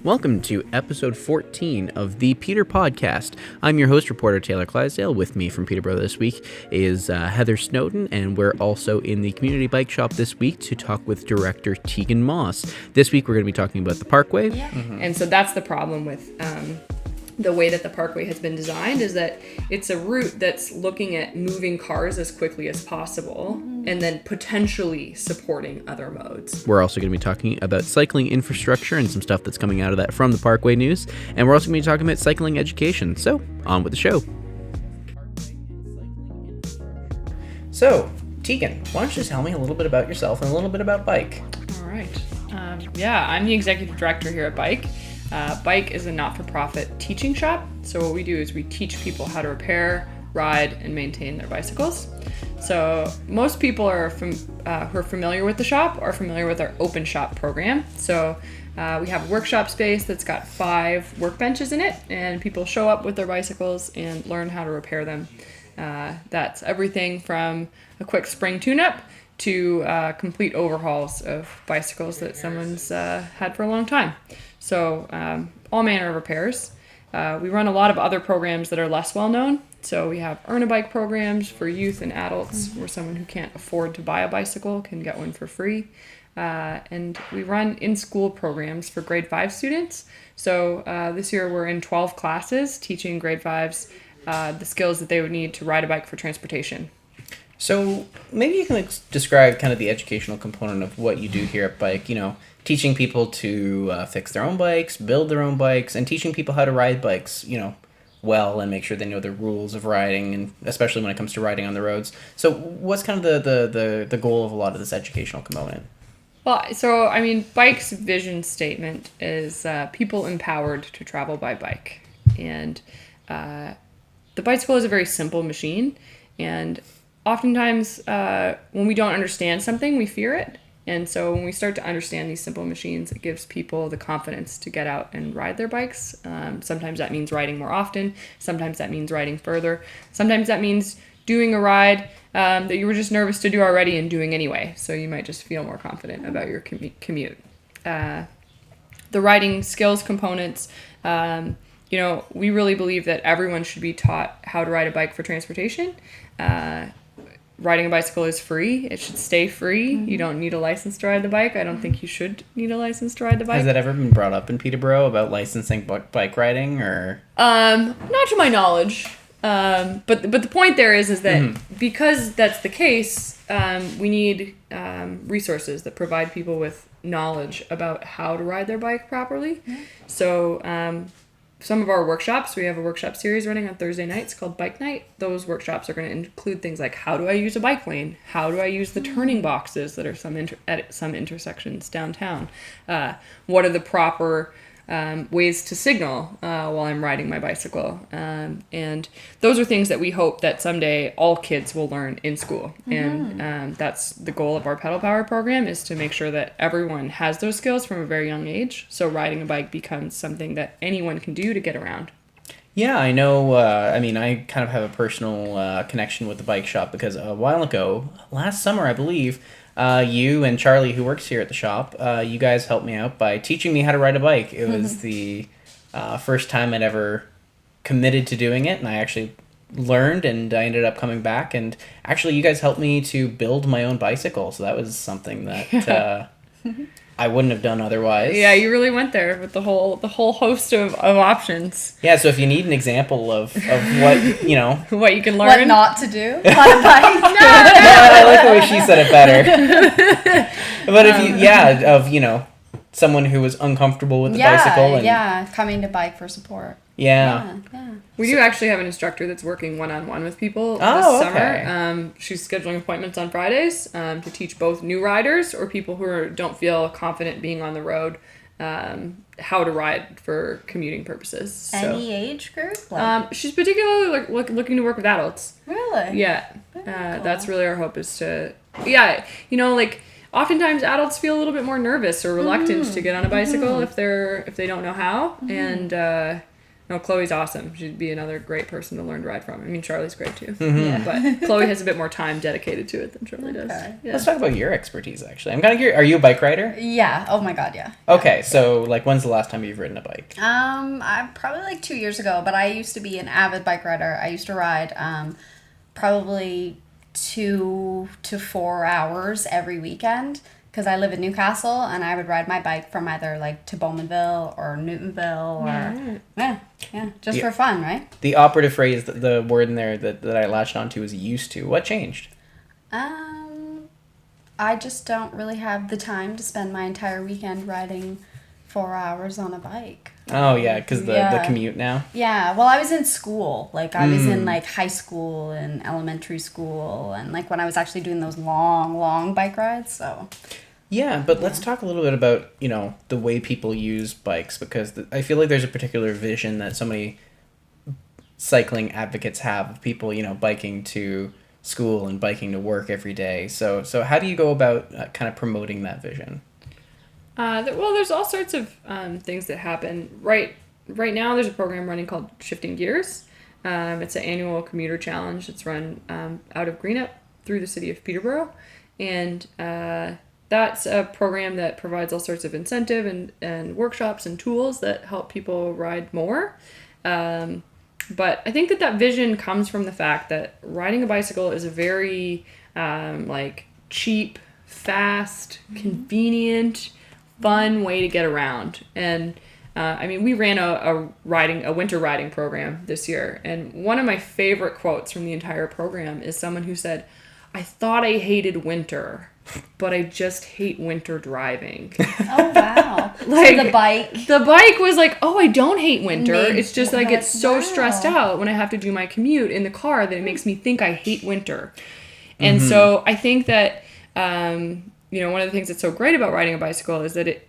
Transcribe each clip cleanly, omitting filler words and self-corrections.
Welcome to episode 14 of the Peterpodcast. I'm your host, reporter Taylor Clydesdale. With me from Peterborough this week is Heather Snowden, and we're also in the community bike shop this week to talk with director Tegan Moss. This week we're going to be talking about the Parkway. Yeah. And so that's the problem with the way that the Parkway has been designed, is that it's a route that's looking at moving cars as quickly as possible and then potentially supporting other modes. We're also going to be talking about cycling infrastructure and some stuff that's coming out of that from the Parkway News. And we're also going to be talking about cycling education. So, on with the show. So, Tegan, why don't you just tell me a little bit about yourself and a little bit about Bike? All right. I'm the executive director here at Bike. Bike is a not-for-profit teaching shop. So what we do is we teach people how to repair, ride, and maintain their bicycles. So most people who are familiar with the shop are familiar with our open shop program. So we have a workshop space that's got 5 workbenches in it, and people show up with their bicycles and learn how to repair them. That's everything from a quick spring tune-up to complete overhauls of bicycles that someone's had for a long time. So all manner of repairs. We run a lot of other programs that are less well known. So we have Earn a Bike programs for youth and adults, where someone who can't afford to buy a bicycle can get one for free. And we run in-school programs for grade 5 students. So this year we're in 12 classes teaching grade 5s the skills that they would need to ride a bike for transportation. So maybe you can describe kind of the educational component of what you do here at Bike, teaching people to fix their own bikes, build their own bikes, and teaching people how to ride bikes, well, and make sure they know the rules of riding, and especially when it comes to riding on the roads. So what's kind of the goal of a lot of this educational component? Well, Bike's vision statement is people empowered to travel by bike. And the bicycle is a very simple machine, and oftentimes when we don't understand something, we fear it. And so when we start to understand these simple machines, it gives people the confidence to get out and ride their bikes. Sometimes that means riding more often. Sometimes that means riding further. Sometimes that means doing a ride that you were just nervous to do already and doing anyway. So you might just feel more confident about your commute. The riding skills components, we really believe that everyone should be taught how to ride a bike for transportation. Riding a bicycle is free. It should stay free. You don't need a license to ride the bike. I don't think you should need a license to ride the bike. Has that ever been brought up in Peterborough about licensing bike riding, or? Not to my knowledge. But the point there is that because that's the case, we need resources that provide people with knowledge about how to ride their bike properly. So some of our workshops, we have a workshop series running on Thursday nights called Bike Night. Those workshops are going to include things like, how do I use a bike lane? How do I use the turning boxes that are at some intersections downtown? What are the proper ways to signal while I'm riding my bicycle? And those are things that we hope that someday all kids will learn in school. And that's the goal of our Pedal Power program, is to make sure that everyone has those skills from a very young age. So riding a bike becomes something that anyone can do to get around. Yeah, I know. I kind of have a personal connection with the bike shop because a while ago, last summer, I believe, you and Charlie, who works here at the shop, you guys helped me out by teaching me how to ride a bike. It was the first time I'd ever committed to doing it, and I actually learned, and I ended up coming back, and actually you guys helped me to build my own bicycle, so that was something that I wouldn't have done otherwise. Yeah, you really went there with the whole host of options. Yeah, so if you need an example of what, what you can learn. What not to do on a bike. No. I like the way she said it better. But if someone who was uncomfortable with the bicycle. And, coming to Bike for support. Yeah. We do actually have an instructor that's working one-on-one with people this summer. Okay. She's scheduling appointments on Fridays to teach both new riders or people who don't feel confident being on the road how to ride for commuting purposes. Any age group? She's particularly looking to work with adults. Really? Yeah. Cool. That's really our hope, is to... Yeah, oftentimes adults feel a little bit more nervous or reluctant to get on a bicycle if they don't know how. And No, Chloe's awesome. She'd be another great person to learn to ride from. I mean, Charlie's great too. Yeah. But Chloe has a bit more time dedicated to it than Charlie does. Okay. Yeah. Let's talk about your expertise, actually. I'm kind of curious. Are you a bike rider? Yeah. Oh my God. Yeah. Okay, so like, when's the last time you've ridden a bike? I probably like 2 years ago, but I used to be an avid bike rider. I used to ride probably 2 to 4 hours every weekend because I live in Newcastle, and I would ride my bike from either like to Bowmanville or Newtonville or just for fun, right? The operative phrase, the word in there that I latched onto is used to. What changed? I just don't really have the time to spend my entire weekend riding 4 hours on a bike. Oh, yeah, because the Yeah. commute now. Yeah, well, I was in school. Like, I was in, like, high school and elementary school, and, like, when I was actually doing those long, long bike rides, so... Yeah, but let's talk a little bit about, the way people use bikes, because I feel like there's a particular vision that so many cycling advocates have of people, biking to school and biking to work every day. So how do you go about kind of promoting that vision? Well, there's all sorts of things that happen. Right now, there's a program running called Shifting Gears. It's an annual commuter challenge that's run out of Greenup through the city of Peterborough. And that's a program that provides all sorts of incentive and workshops and tools that help people ride more. But I think that vision comes from the fact that riding a bicycle is a very cheap, fast, convenient, fun way to get around. And we ran a winter riding program this year, and one of my favorite quotes from the entire program is someone who said, "I thought I hated winter, but I just hate winter driving." Oh, wow. Like, so the bike... The bike was like, "Oh, I don't hate winter. It's just I get like, so wow. stressed out when I have to do my commute in the car that it makes me think I hate winter." And so I think that, one of the things that's so great about riding a bicycle is that it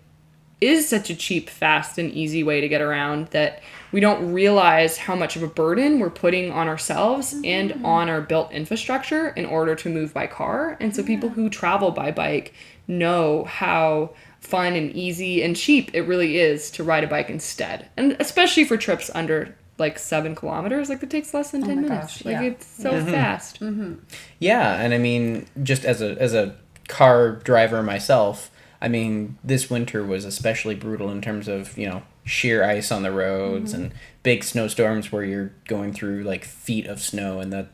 is such a cheap, fast, and easy way to get around that we don't realize how much of a burden we're putting on ourselves and on our built infrastructure in order to move by car. And so people who travel by bike know how fun and easy and cheap it really is to ride a bike instead. And especially for trips under 7 kilometers, it takes less than 10 minutes. Gosh, yeah. It's so fast. Yeah, and just as a car driver myself, this winter was especially brutal in terms of, sheer ice on the roads and big snowstorms where you're going through feet of snow, and that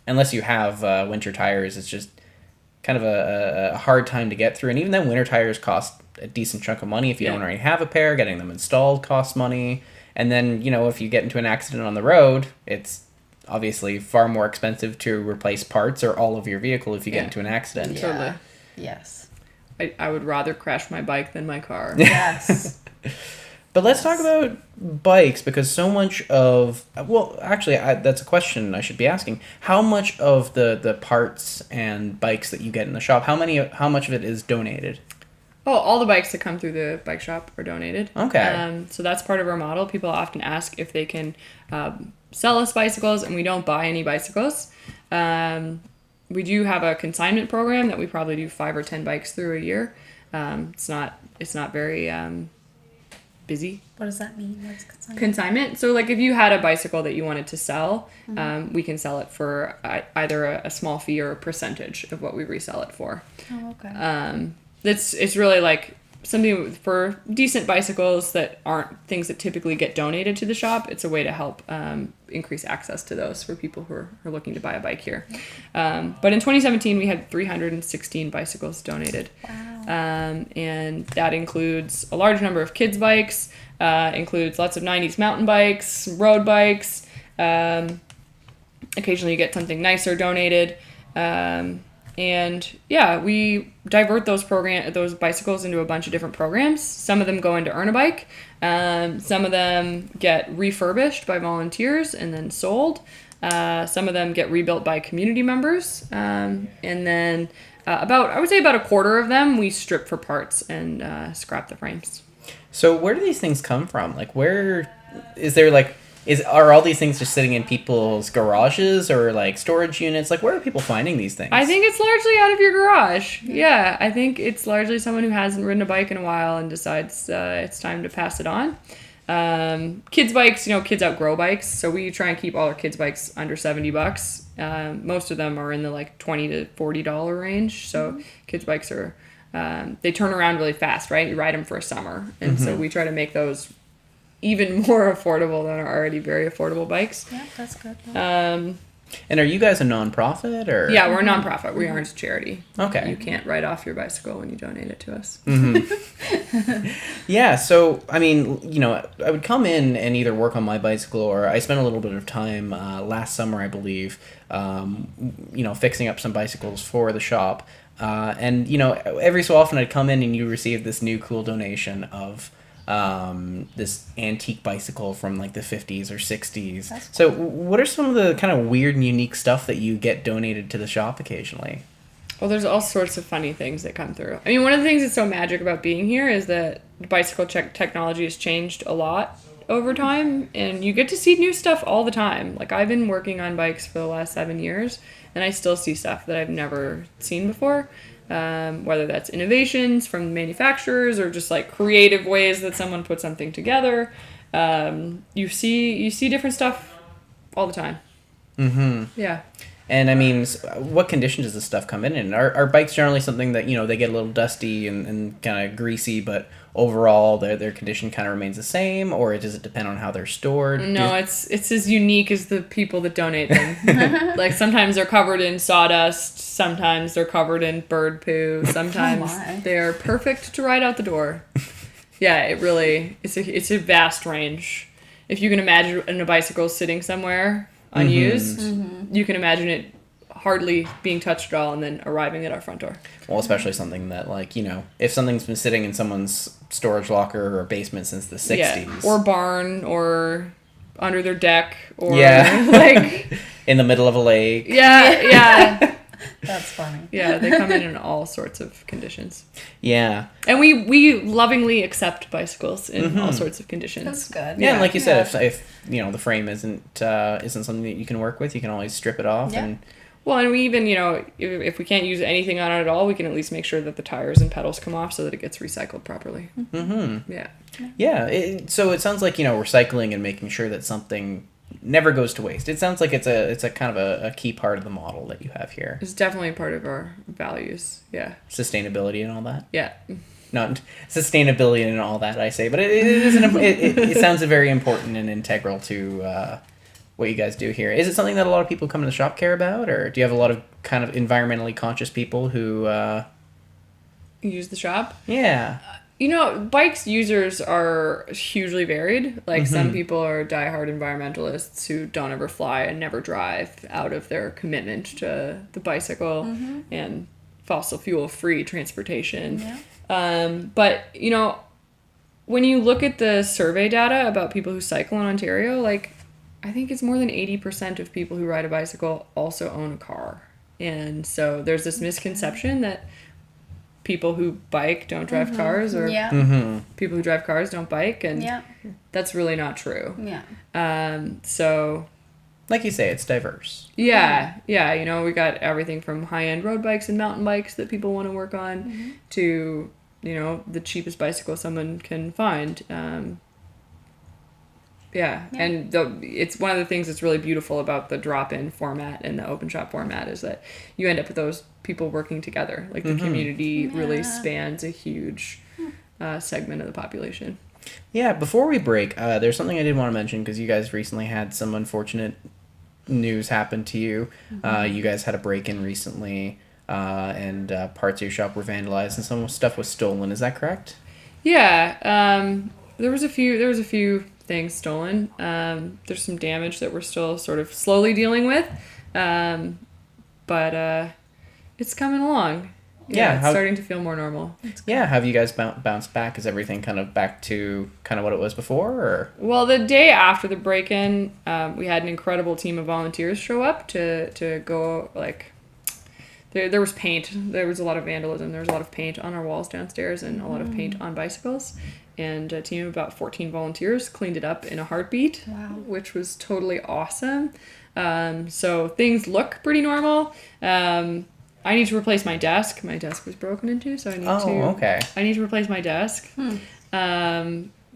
unless you have winter tires, it's just kind of a hard time to get through. And even then, winter tires cost a decent chunk of money. If you don't already have a pair, getting them installed costs money. And then, if you get into an accident on the road, it's obviously far more expensive to replace parts or all of your vehicle if you get into an accident. Yeah. Totally. Yes. I would rather crash my bike than my car. Yes. But let's talk about bikes, because so much of... Well, actually, that's a question I should be asking. How much of the parts and bikes that you get in the shop, how much of it is donated? Oh, all the bikes that come through the bike shop are donated. Okay. So that's part of our model. People often ask if they can sell us bicycles, and we don't buy any bicycles. We do have a consignment program that we probably do 5 or 10 bikes through a year. It's not very busy. What does that mean? What's consignment? Consignment. So if you had a bicycle that you wanted to sell, we can sell it for either a small fee or a percentage of what we resell it for. Oh, okay. It's really something for decent bicycles that aren't things that typically get donated to the shop. It's a way to help increase access to those for people who are looking to buy a bike here. But in 2017, we had 316 bicycles donated. Wow. And that includes a large number of kids' bikes, includes lots of 90s mountain bikes, road bikes. Occasionally you get something nicer donated. And yeah, we divert those bicycles into a bunch of different programs. Some of them go into Earn a Bike. Some of them get refurbished by volunteers and then sold. Some of them get rebuilt by community members. And then I would say about a quarter of them we strip for parts and scrap the frames. So where do these things come from? Where is there are all these things just sitting in people's garages or storage units? Where are people finding these things? I think it's largely out of your garage. Yeah, I think it's largely someone who hasn't ridden a bike in a while and decides it's time to pass it on. Kids bikes, kids outgrow bikes, so we try and keep all our kids bikes under $70. Most of them are in the like $20 to $40 range. So kids bikes are they turn around really fast, right? You ride them for a summer, and so we try to make those even more affordable than our already very affordable bikes. Yeah, that's good. And are you guys a nonprofit or? Yeah, we're a nonprofit. We aren't a charity. Okay. You can't write off your bicycle when you donate it to us. Yeah, so, I mean, I would come in and either work on my bicycle or I spent a little bit of time last summer, I believe, fixing up some bicycles for the shop. And every so often I'd come in and you receive this new cool donation of this antique bicycle from like the 50s or 60s. That's cool. So what are some of the kind of weird and unique stuff that you get donated to the shop occasionally? Well, there's all sorts of funny things that come through. I mean, one of the things that's so magic about being here is that bicycle technology has changed a lot over time, and you get to see new stuff all the time. Like, I've been working on bikes for the last 7 years, and I still see stuff that I've never seen before. Whether that's innovations from manufacturers or just like creative ways that someone put something together. You see different stuff all the time. Mm-hmm. Yeah. And I mean, what condition does this stuff come in? Are bikes generally something that, they get a little dusty and kind of greasy, but overall their condition kind of remains the same, or does it depend on how they're stored? No, it's as unique as the people that donate them. Like, sometimes they're covered in sawdust, sometimes they're covered in bird poo, sometimes they're perfect to ride out the door. Yeah, it's a vast range. If you can imagine a bicycle sitting somewhere unused, you can imagine it hardly being touched at all and then arriving at our front door. Well, especially something that, like, if something's been sitting in someone's storage locker or basement since the 60s. Yeah, or barn, or under their deck, or like in the middle of a lake. Yeah. That's funny. Yeah, they come in all sorts of conditions. Yeah. And we lovingly accept bicycles in all sorts of conditions. That's good. Yeah, and like you said, if the frame isn't something that you can work with, you can always strip it off. Yeah. And well, and we even, if we can't use anything on it at all, we can at least make sure that the tires and pedals come off so that it gets recycled properly. Mm-hmm. Yeah. Yeah. So it sounds like, recycling and making sure that something never goes to waste. It sounds like it's a kind of a key part of the model that you have here. It's definitely part of our values. Yeah. Sustainability and all that. Yeah. Not sustainability and all that, I say, but it sounds very important and integral to what you guys do here. Is it something that a lot of people come to the shop care about, or do you have a lot of kind of environmentally conscious people who use the shop? Yeah. Bikes users are hugely varied. Like, some people are diehard environmentalists who don't ever fly and never drive out of their commitment to the bicycle and fossil fuel free transportation. Yeah. But, when you look at the survey data about people who cycle in Ontario, like, I think it's more than 80% of people who ride a bicycle also own a car. And so there's this misconception that people who bike don't drive cars, or people who drive cars don't bike, and that's really not true. Yeah. So, like you say, it's diverse. Yeah. We got everything from high-end road bikes and mountain bikes that people want to work on to, the cheapest bicycle someone can find. And it's one of the things that's really beautiful about the drop-in format and the open shop format is that you end up with those people working together. Like, the community really spans a huge segment of the population. Yeah, before we break, there's something I did want to mention, because you guys recently had some unfortunate news happen to you. You guys had a break-in recently, and parts of your shop were vandalized and some stuff was stolen. Is that correct? Yeah. There was a few things stolen. There's some damage that we're still sort of slowly dealing with, but it's coming along. It's starting to feel more normal. Yeah, have you guys bounced back? Is everything kind of back to kind of what it was before? Or? Well, the day after the break-in, we had an incredible team of volunteers show up to go, like, there was paint. There was a lot of vandalism. There was a lot of paint on our walls downstairs and a lot of paint on bicycles. And a team of about 14 volunteers cleaned it up in a heartbeat, which was totally awesome. So things look pretty normal. I need to replace my desk. My desk was broken into, so I need to replace my desk.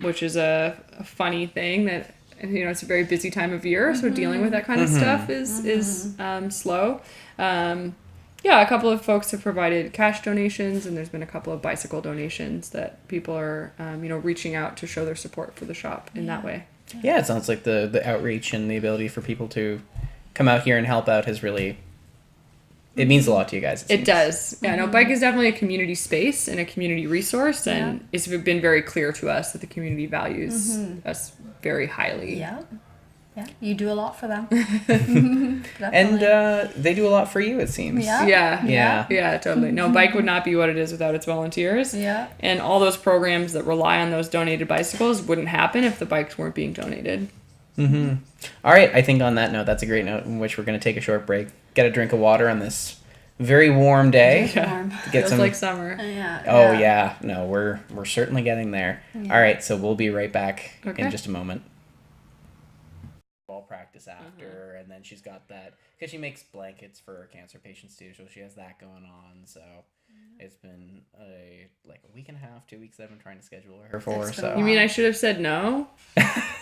which is a funny thing that, it's a very busy time of year, so dealing with that kind of stuff is slow. A couple of folks have provided cash donations, and there's been a couple of bicycle donations that people are, reaching out to show their support for the shop in that way. Yeah, it sounds like the outreach and the ability for people to come out here and help out has really... It means a lot to you guys. It does. Yeah, no, Bike is definitely a community space and a community resource, and it's been very clear to us that the community values us very highly. Yeah. Yeah, you do a lot for them. And they do a lot for you, it seems. Yeah, totally. No, Bike would not be what it is without its volunteers. Yeah. And all those programs that rely on those donated bicycles wouldn't happen if the bikes weren't being donated. Mm-hmm. All right, I think on that note, that's a great note in which we're going to take a short break, get a drink of water on this very warm day. Warm. Feels like summer. Yeah. No, we're certainly getting there. Yeah. All right, so we'll be right back in just a moment. Ball practice after, and then she's got that, because she makes blankets for cancer patients too, so she has that going on. So it's been a week and a half, 2 weeks that I've been trying to schedule her for. So you mean I should have said no?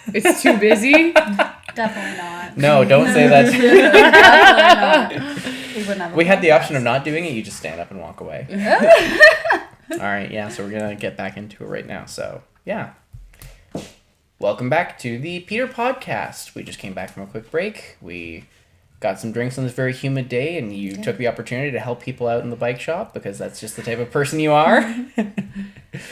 It's too busy? Definitely not. No, don't say that. Definitely not. We had the option of not doing it. You just stand up and walk away. All right, yeah. So we're gonna get back into it right now. So yeah. Welcome back to the Peterpodcast. We just came back from a quick break. We got some drinks on this very humid day, and you took the opportunity to help people out in the bike shop because that's just the type of person you are.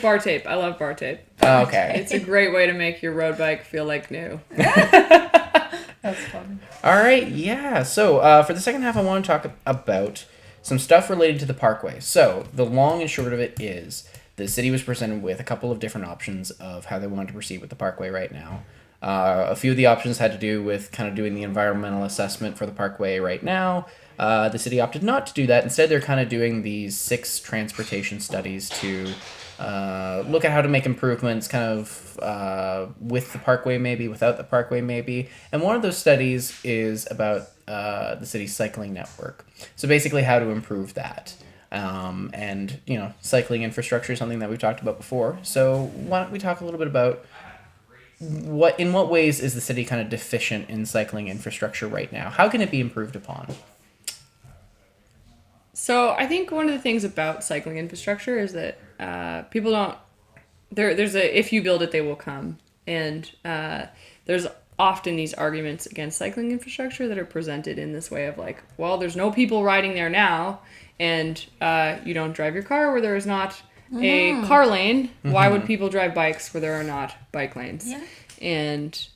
Bar tape. I love bar tape. Okay. It's a great way to make your road bike feel like new. That's fun. All right, yeah. So for the second half, I want to talk about some stuff related to the Parkway. So the long and short of it is the city was presented with a couple of different options of how they wanted to proceed with the Parkway right now. A few of the options had to do with kind of doing the environmental assessment for the Parkway right now. The city opted not to do that. Instead, they're kind of doing these 6 transportation studies to look at how to make improvements kind of with the Parkway maybe, without the Parkway maybe. And one of those studies is about the city's cycling network. So basically how to improve that. And, cycling infrastructure is something that we've talked about before. So why don't we talk a little bit about in what ways is the city kind of deficient in cycling infrastructure right now? How can it be improved upon? So I think one of the things about cycling infrastructure is that people don't... There's a if you build it, they will come. And there's often these arguments against cycling infrastructure that are presented in this way of like, well, there's no people riding there now, and you don't drive your car where there is not a car lane. Why would people drive bikes where there are not bike lanes? Yeah. And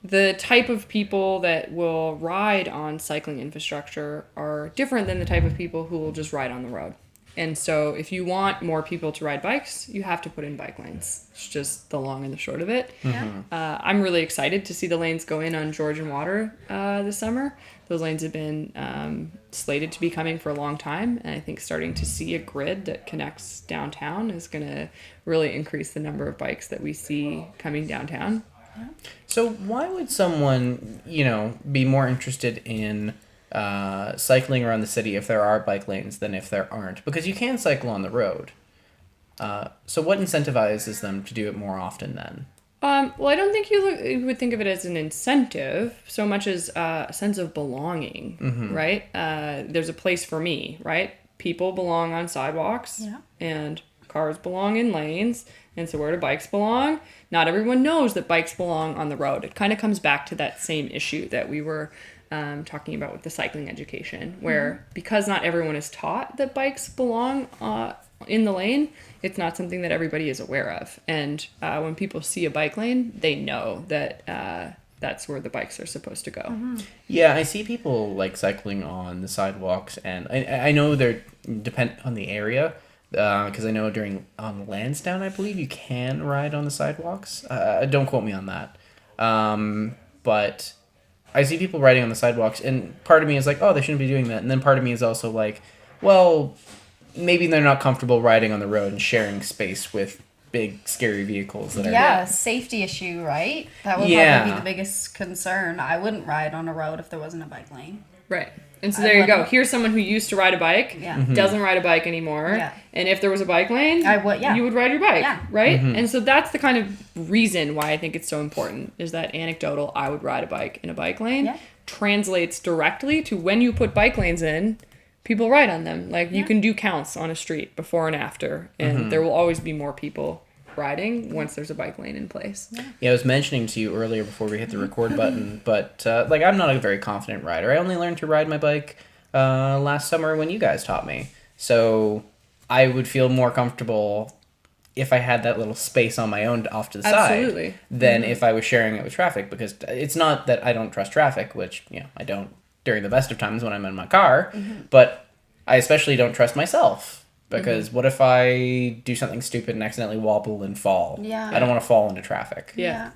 the type of people that will ride on cycling infrastructure are different than the type of people who will just ride on the road. And so if you want more people to ride bikes, you have to put in bike lanes. It's just the long and the short of it. I'm really excited to see the lanes go in on George and Water this summer. Those lanes have been slated to be coming for a long time. And I think starting to see a grid that connects downtown is going to really increase the number of bikes that we see coming downtown. So why would someone, be more interested in cycling around the city if there are bike lanes than if there aren't? Because you can cycle on the road. So what incentivizes them to do it more often then? Well, I don't think you would think of it as an incentive so much as a sense of belonging, right? There's a place for me, right? People belong on sidewalks, and cars belong in lanes, and so where do bikes belong? Not everyone knows that bikes belong on the road. It kind of comes back to that same issue that we were talking about with the cycling education, where because not everyone is taught that bikes belong in the lane, it's not something that everybody is aware of. And when people see a bike lane, they know that that's where the bikes are supposed to go. Yeah, I see people cycling on the sidewalks, and I know they're depend on the area, because I know on Lansdowne, I believe you can ride on the sidewalks. Don't quote me on that. But I see people riding on the sidewalks, and part of me is like, oh, they shouldn't be doing that. And then part of me is also like, well, maybe they're not comfortable riding on the road and sharing space with big, scary vehicles that are... safety issue, right? That would probably be the biggest concern. I wouldn't ride on a road if there wasn't a bike lane. Right. And so there you go. Here's someone who used to ride a bike, doesn't ride a bike anymore. Yeah. And if there was a bike lane, you would ride your bike, right? And so that's the kind of reason why I think it's so important, is that anecdotal, I would ride a bike in a bike lane, translates directly to when you put bike lanes in, people ride on them. Like, you can do counts on a street before and after, and there will always be more people riding once there's a bike lane in place. Yeah, I was mentioning to you earlier before we hit the record button, but like, I'm not a very confident rider. I only learned to ride my bike last summer when you guys taught me. So I would feel more comfortable if I had that little space on my own off to the side than if I was sharing it with traffic, because it's not that I don't trust traffic, which, you know, I don't during the best of times when I'm in my car, but I especially don't trust myself. Because what if I do something stupid and accidentally wobble and fall? Yeah. I don't want to fall into traffic. Yeah.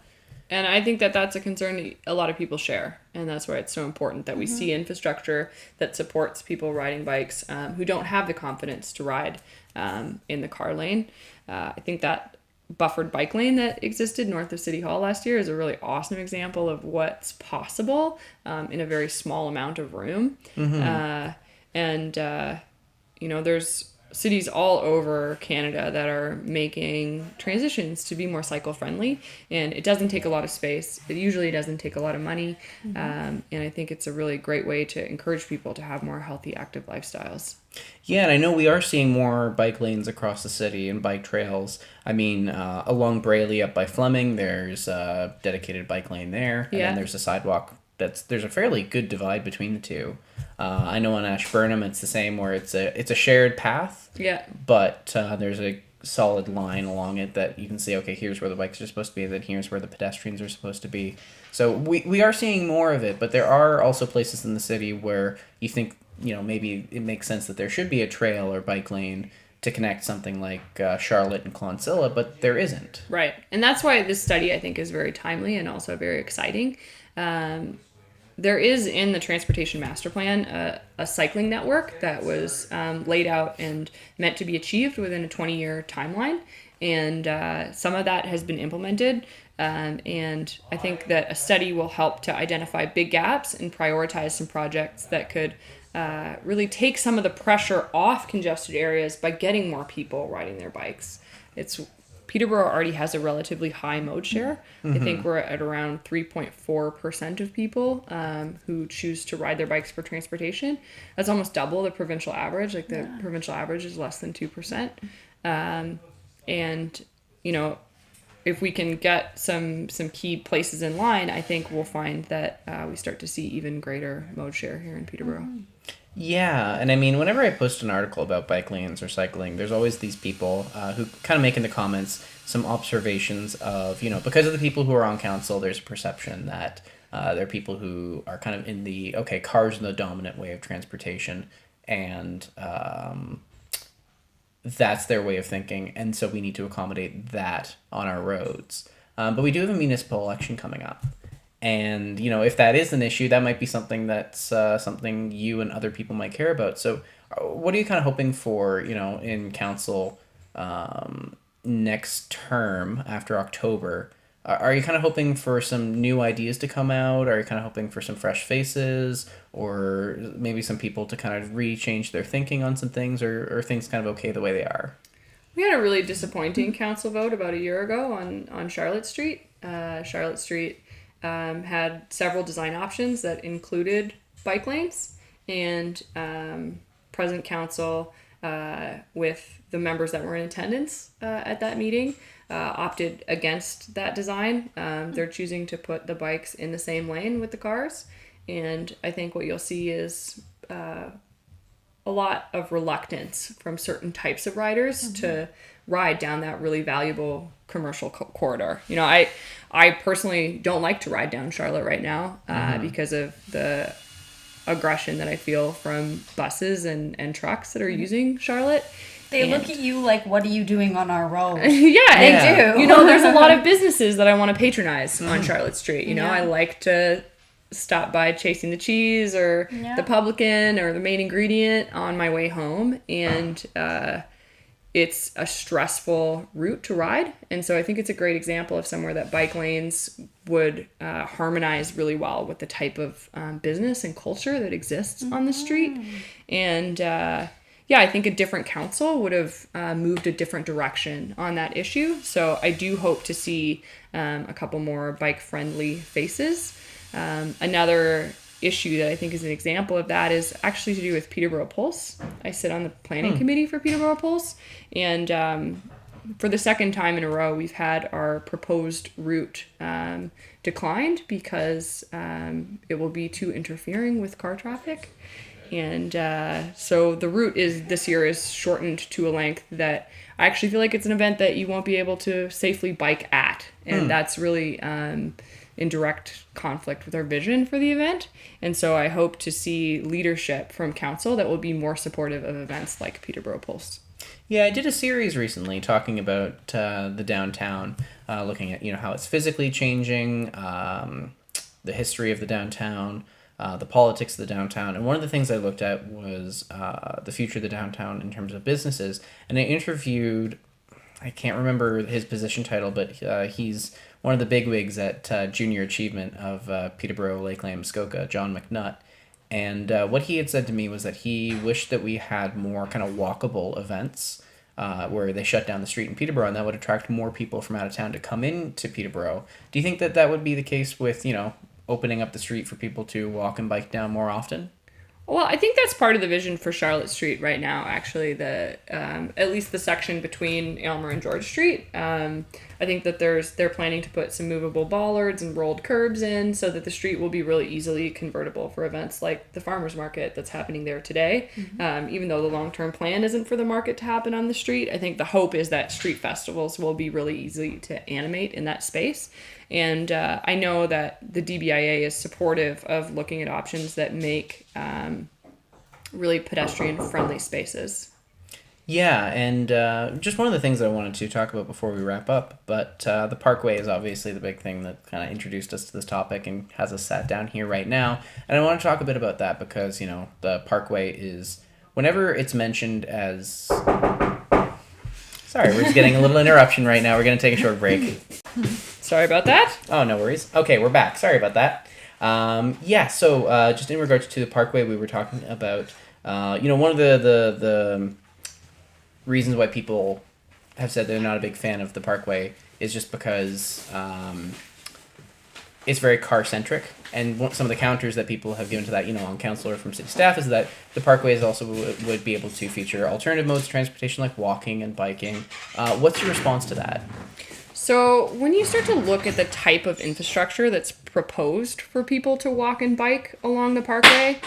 And I think that that's a concern that a lot of people share. And that's why it's so important that we see infrastructure that supports people riding bikes who don't have the confidence to ride in the car lane. I think that buffered bike lane that existed north of City Hall last year is a really awesome example of what's possible in a very small amount of room. You know, there's cities all over Canada that are making transitions to be more cycle friendly, and it doesn't take a lot of space. It usually doesn't take a lot of money, and I think it's a really great way to encourage people to have more healthy, active lifestyles. Yeah, and I know we are seeing more bike lanes across the city and bike trails. I mean, along Brayley up by Fleming, there's a dedicated bike lane there, and then there's a sidewalk. There's a fairly good divide between the two. I know on Ashburnham it's the same, where it's a shared path. Yeah. But there's a solid line along it that you can see, okay, here's where the bikes are supposed to be, then here's where the pedestrians are supposed to be. So we are seeing more of it, but there are also places in the city where you think, you know, maybe it makes sense that there should be a trail or bike lane to connect something like Charlotte and Clonsilla, but there isn't. Right. And that's why this study, I think, is very timely and also very exciting. There is in the Transportation Master Plan a cycling network that was laid out and meant to be achieved within a 20-year timeline. And some of that has been implemented. And I think that a study will help to identify big gaps and prioritize some projects that could really take some of the pressure off congested areas by getting more people riding their bikes. Peterborough already has a relatively high mode share. I think we're at around 3.4% of people who choose to ride their bikes for transportation. That's almost double the provincial average. Like, the provincial average is less than 2%. And, you know, if we can get some key places in line, I think we'll find that we start to see even greater mode share here in Peterborough. Yeah, and I mean, whenever I post an article about bike lanes or cycling, there's always these people who kind of make in the comments some observations of, you know, because of the people who are on council, there's a perception that there are people who are kind of in the, okay, cars are the dominant way of transportation, and that's their way of thinking, and so we need to accommodate that on our roads. But we do have a municipal election coming up. And, you know, if that is an issue, that might be something that's something you and other people might care about. So what are you kind of hoping for, you know, in council next term after October? Are you kind of hoping for some new ideas to come out? Are you kind of hoping for some fresh faces, or maybe some people to kind of re-change their thinking on some things, or are things kind of okay the way they are? We had a really disappointing council vote about a year ago on Charlotte Street. Charlotte Street had several design options that included bike lanes, and present council, with the members that were in attendance at that meeting, opted against that design. They're choosing to put the bikes in the same lane with the cars, and I think what you'll see is a lot of reluctance from certain types of riders to ride down that really valuable commercial corridor. You know, I personally don't like to ride down Charlotte right now because of the aggression that I feel from buses and trucks that are using Charlotte. They look at you like, what are you doing on our road? Yeah, they do. You know, there's a lot of businesses that I want to patronize on Charlotte Street. You know, I like to stop by Chasing the Cheese or the Publican or the Main Ingredient on my way home, and it's a stressful route to ride. And so I think it's a great example of somewhere that bike lanes would harmonize really well with the type of business and culture that exists on the street. And I think a different council would have moved a different direction on that issue. So I do hope to see a couple more bike-friendly faces. Another issue that I think is an example of that is actually to do with Peterborough Pulse. I sit on the planning committee for Peterborough Pulse, and for the second time in a row, we've had our proposed route declined because it will be too interfering with car traffic. And so the route this year is shortened to a length that I actually feel like it's an event that you won't be able to safely bike at. And that's really in direct conflict with our vision for the event. And so I hope to see leadership from council that will be more supportive of events like Peterborough Pulse. Yeah, I did a series recently talking about the downtown, looking at how it's physically changing, the history of the downtown, the politics of the downtown. And one of the things I looked at was the future of the downtown in terms of businesses. And I interviewed, I can't remember his position title, but he's one of the bigwigs at Junior Achievement of Peterborough, Lakeland, Muskoka, John McNutt. And what he had said to me was that he wished that we had more kind of walkable events where they shut down the street in Peterborough, and that would attract more people from out of town to come into Peterborough. Do you think that that would be the case with, opening up the street for people to walk and bike down more often? Well, I think that's part of the vision for Charlotte Street right now, actually, at least the section between Aylmer and George Street. I think that they're planning to put some movable bollards and rolled curbs in so that the street will be really easily convertible for events like the farmers market that's happening there today. Even though the long-term plan isn't for the market to happen on the street, I think the hope is that street festivals will be really easy to animate in that space. And I know that the DBIA is supportive of looking at options that make really pedestrian-friendly spaces. Yeah, and just one of the things I wanted to talk about before we wrap up, but the Parkway is obviously the big thing that kind of introduced us to this topic and has us sat down here right now. And I want to talk a bit about that because, the Parkway is, whenever it's mentioned as... Sorry, we're just getting a little interruption right now. We're going to take a short break. Sorry about that. Oh, no worries. Okay, we're back. Sorry about that. So just in regards to the Parkway, we were talking about, one of the reasons why people have said they're not a big fan of the Parkway is just because it's very car-centric. And some of the counters that people have given to that, on council or from city staff, is that the Parkways also would be able to feature alternative modes of transportation like walking and biking. What's your response to that? So when you start to look at the type of infrastructure that's proposed for people to walk and bike along the Parkway,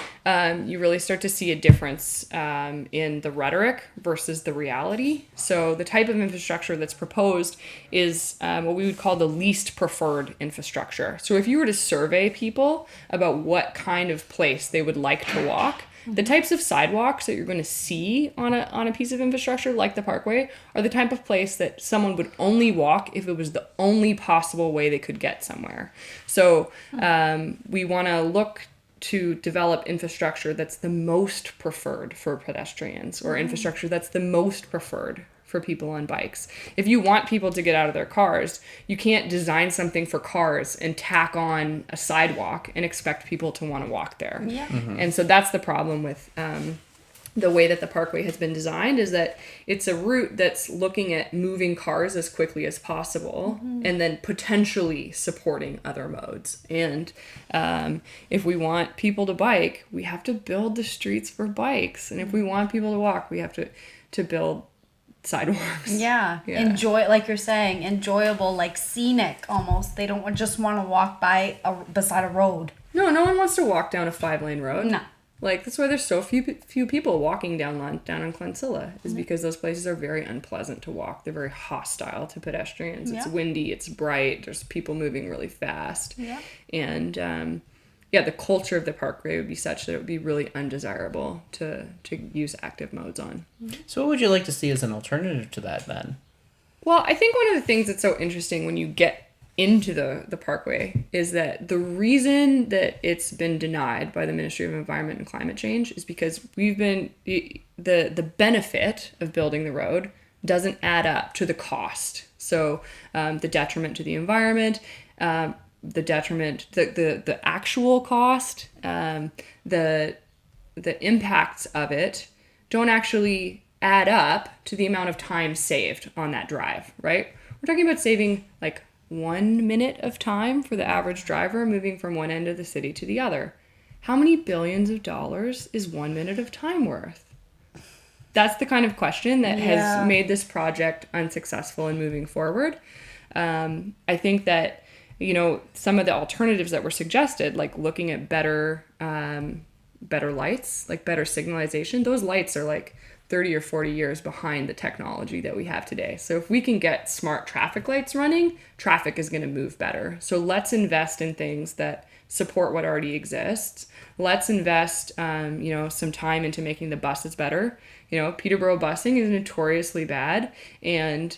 you really start to see a difference in the rhetoric versus the reality. So the type of infrastructure that's proposed is what we would call the least preferred infrastructure. So if you were to survey people about what kind of place they would like to walk, the types of sidewalks that you're going to see on a piece of infrastructure like the Parkway are the type of place that someone would only walk if it was the only possible way they could get somewhere. So we want to look to develop infrastructure that's the most preferred for pedestrians, or infrastructure that's the most preferred for people on bikes. If you want people to get out of their cars, you can't design something for cars and tack on a sidewalk and expect people to want to walk there. Yeah. And so that's the problem with the way that the Parkway has been designed, is that it's a route that's looking at moving cars as quickly as possible and then potentially supporting other modes. And if we want people to bike, we have to build the streets for bikes. And if we want people to walk, we have to build sidewalks. Yeah. Enjoy, like you're saying, enjoyable, like scenic almost. They don't just want to walk beside a road. No one wants to walk down a 5-lane road. No. Like, that's why there's so few people walking down on Clonsilla, is because those places are very unpleasant to walk. They're very hostile to pedestrians. It's windy, it's bright, there's people moving really fast. Yeah. And the culture of the Parkway would be such that it would be really undesirable to use active modes on. So what would you like to see as an alternative to that then? Well, I think one of the things that's so interesting when you get into the Parkway is that the reason that it's been denied by the Ministry of Environment and Climate Change is because the benefit of building the road doesn't add up to the cost. So the detriment to the environment, the detriment, the actual cost, the impacts of it don't actually add up to the amount of time saved on that drive, right? We're talking about saving like 1 minute of time for the average driver moving from one end of the city to the other. How many billions of dollars is 1 minute of time worth? That's the kind of question that has made this project unsuccessful in moving forward. I think that, some of the alternatives that were suggested, like looking at better lights, like better signalization, those lights are like 30 or 40 years behind the technology that we have today. So if we can get smart traffic lights running, traffic is going to move better. So let's invest in things that support what already exists. Let's invest, some time into making the buses better. Peterborough busing is notoriously bad, and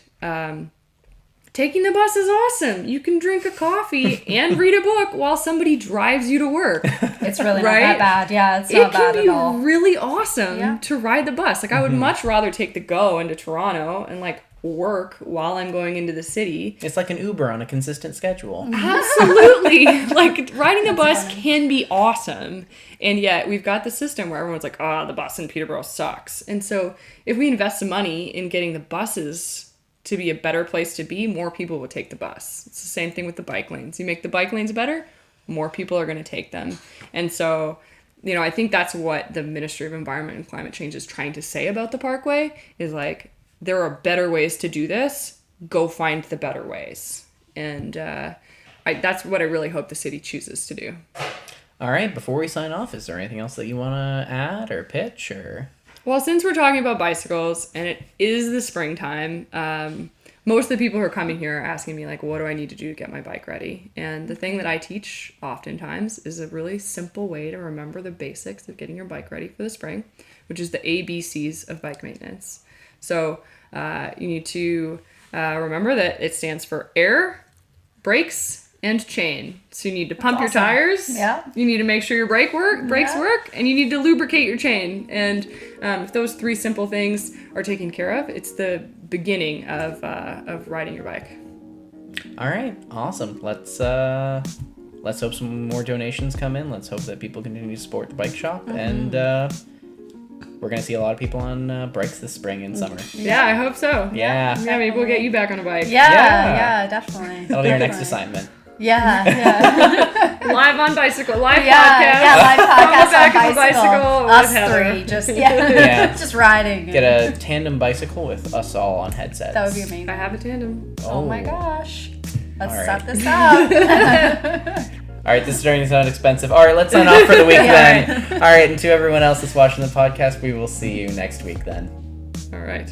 taking the bus is awesome. You can drink a coffee and read a book while somebody drives you to work. It's really not that bad. Yeah, it's not bad at all. It can be really awesome to ride the bus. Like, I would much rather take the GO into Toronto and like work while I'm going into the city. It's like an Uber on a consistent schedule. Absolutely. Like, riding the bus can be awesome. And yet we've got the system where everyone's like, the bus in Peterborough sucks. And so if we invest some money in getting the buses to be a better place to be, more people will take the bus. It's the same thing with the bike lanes. You make the bike lanes better, more people are going to take them. And so, I think that's what the Ministry of Environment and Climate Change is trying to say about the Parkway, is like, there are better ways to do this. Go find the better ways. And that's what I really hope the city chooses to do. All right, before we sign off, is there anything else that you want to add or pitch or... Well, since we're talking about bicycles and it is the springtime, most of the people who are coming here are asking me, like, what do I need to do to get my bike ready? And the thing that I teach oftentimes is a really simple way to remember the basics of getting your bike ready for the spring, which is the ABCs of bike maintenance. So you need to remember that it stands for air, brakes, and chain. So you need to pump your tires. Yeah. You need to make sure your brakes work, and you need to lubricate your chain. And if those three simple things are taken care of, it's the beginning of riding your bike. All right, awesome. Let's hope some more donations come in. Let's hope that people continue to support the bike shop, and we're gonna see a lot of people on bikes this spring and summer. Yeah, I hope so. Yeah. Yeah, maybe we'll get you back on a bike. Yeah, definitely. That'll be our next assignment. Yeah. Live on bicycle, live podcast. Yeah, live podcast on the back on of a bicycle. Us three, just just riding. Get a tandem bicycle with us all on headsets. That would be amazing. I have a tandem. Oh my gosh. Let's All set right. this up. All right, this journey is not expensive. All right, let's sign off for the week then. All right, and to everyone else that's watching the podcast, we will see you next week then. All right.